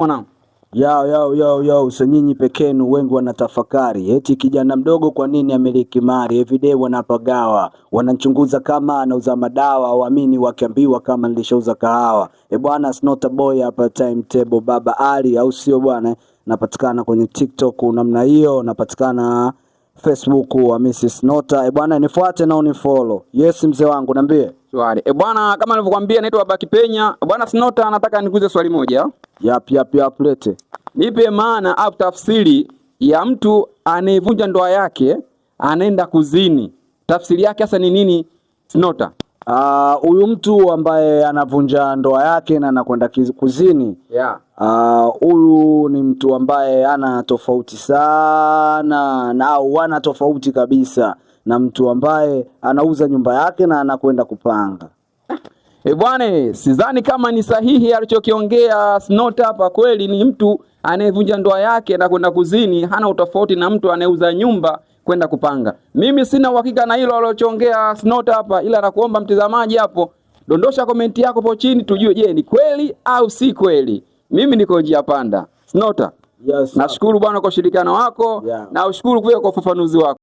Mwanangu. Yo, nyinyi pekenu wengi wanatafakari. Eti kijana mdogo kwa nini amiliki mali? Everyday wanapagawa. Wanachunguza kama anauza madawa, waamini wakiambiwa kama nilishauza kahawa. Bwana Snota Boy hapa timetable Baba Ali au sio bwana? Napatikana kwenye TikTok namna hiyo, napatikana Facebook wa Mrs. Snota. Bwana nifuate na unifollow. Yes mzee wangu niambie. Swali. Bwana kama nilivyokuambia naitwa Baba Kipenya. Bwana Snota nataka nikuulize swali moja. Yap lete. Nipe maana au tafsiri ya mtu anayevunja ndoa yake anaenda kuzini. Tafsiri yake hasa ni nini Snota? Huyu mtu ambaye anavunja ndoa yake na anakwenda kuzini. Huyu ni mtu ambaye ana tofauti sana na au ana tofauti kabisa na mtu ambaye anauza nyumba yake na anakwenda kupanga. Bwana, sidhani kama ni sahihi alichokiongea Snota hapa. Kweli ni mtu anayevunja ndoa yake na kwenda kuzini hana utofauti na mtu anayeuza nyumba kwenda kupanga. Mimi sina uhakika na hilo alichoongea Snota hapa, ila nakuomba mtazamaji hapo dondosha komenti yako hapo chini tujue je ni kweli au si kweli. Mimi niko njia panda. Snota. Yes, nashukuru bwana kwa ushirikiano wako na ushukuru pia kwa ufafanuzi wako.